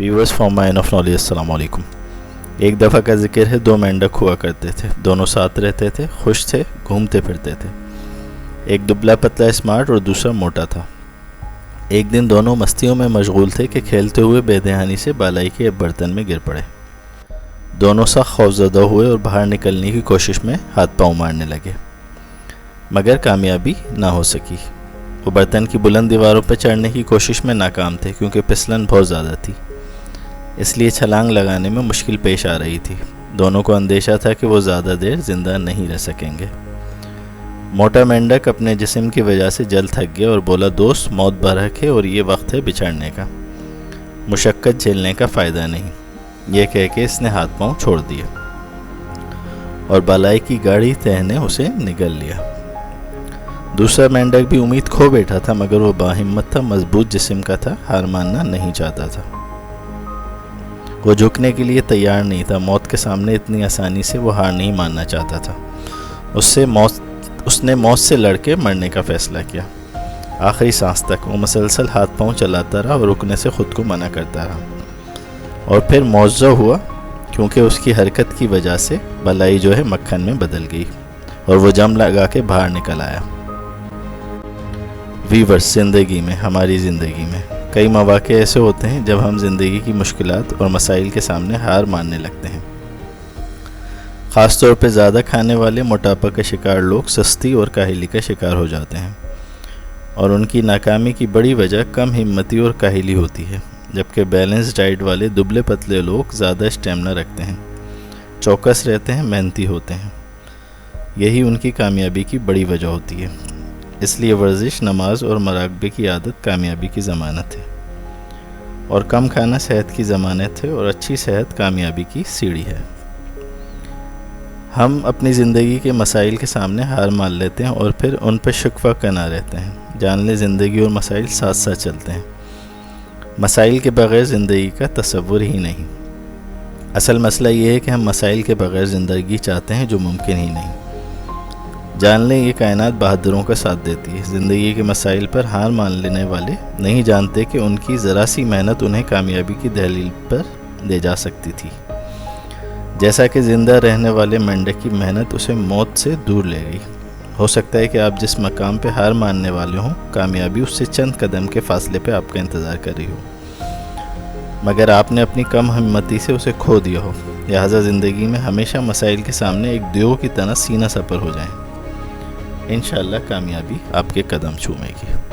Viewers from mine of knowledge, अस्सलाम वालेकुम। एक दफ़ा का जिक्र है, दो मेंढक हुआ करते थे। दोनों साथ रहते थे, खुश थे, घूमते फिरते थे। एक दुबला पतला स्मार्ट और दूसरा मोटा था। एक दिन दोनों मस्तियों में मशगूल थे कि खेलते हुए बेदहानी से बालाई के बर्तन में गिर पड़े। दोनों सख्त खौफज़दा हुए और बाहर निकलने की कोशिश में हाथ पाँव मारने लगे, मगर कामयाबी ना हो सकी। वो बर्तन की बुलंद दीवारों पर चढ़ने की कोशिश में नाकाम थे, क्योंकि फिसलन बहुत ज़्यादा थी, इसलिए छलांग लगाने में मुश्किल पेश आ रही थी। दोनों को अंदेशा था कि वो ज़्यादा देर ज़िंदा नहीं रह सकेंगे। मोटा मेंढक अपने जिस्म की वजह से जल्द थक गया और बोला, दोस्त, मौत बरहक है और ये वक्त है बिछड़ने का। मुशक्क़त झेलने का फ़ायदा नहीं। ये कह के इसने हाथ पाँव छोड़ दिए और बालाई की गाड़ी तह ने उसे निगल लिया। दूसरा मेंढक भी उम्मीद खो बैठा था, मगर वो बाहिम्मत था, मजबूत जिस्म का था, हार मानना नहीं चाहता था। वो झुकने के लिए तैयार नहीं था। मौत के सामने इतनी आसानी से वो हार नहीं मानना चाहता था। उसने मौत से लड़के मरने का फ़ैसला किया। आखिरी सांस तक वो मसलसल हाथ पाँव चलाता रहा और रुकने से ख़ुद को मना करता रहा। और फिर मौज़ा हुआ, क्योंकि उसकी हरकत की वजह से बलाई जो है मक्खन में बदल गई और वो जम लगा के बाहर निकल आया। वीवर्स, ज़िंदगी में, हमारी ज़िंदगी में कई मौक़े ऐसे होते हैं जब हम ज़िंदगी की मुश्किलात और मसाइल के सामने हार मानने लगते हैं। ख़ास तौर पे ज़्यादा खाने वाले मोटापा का शिकार लोग सस्ती और काहिली का शिकार हो जाते हैं, और उनकी नाकामी की बड़ी वजह कम हिम्मती और काहिली होती है। जबकि बैलेंस डाइट वाले दुबले पतले लोग ज़्यादा स्टेमिना रखते हैं, चौकस रहते हैं, मेहनती होते हैं। यही उनकी कामयाबी की बड़ी वजह होती है। इसलिए वर्जिश, नमाज और मराकबे की आदत कामयाबी की ज़मानत है, और कम खाना सेहत की ज़मानत है, और अच्छी सेहत कामयाबी की सीढ़ी है। हम अपनी ज़िंदगी के मसाइल के सामने हार मान लेते हैं और फिर उन पर शिकवा करना रहते हैं। जान ले, ज़िंदगी और मसाइल साथ साथ चलते हैं। मसाइल के बग़ैर ज़िंदगी का तसव्वुर ही नहीं। असल मसला ये है कि हम मसाइल के बग़ैर ज़िंदगी चाहते हैं, जो मुमकिन ही नहीं। जान लें, ये कायनात बहादुरों का साथ देती है। ज़िंदगी के मसाइल पर हार मान लेने वाले नहीं जानते कि उनकी ज़रा सी मेहनत उन्हें कामयाबी की दहलील पर ले जा सकती थी। जैसा कि ज़िंदा रहने वाले मेंढक की मेहनत उसे मौत से दूर ले गई। हो सकता है कि आप जिस मकाम पे हार मानने वाले हों, कामयाबी उससे चंद कदम के फासले पे आपका इंतज़ार कर रही हो, मगर आपने अपनी कम हिम्मती से उसे खो दिया हो। लिहाजा ज़िंदगी में हमेशा मसाइल के सामने एक दियो की तरह सीना सपर हो जाएं। इंशाअल्लाह कामयाबी आपके कदम छूमेगी।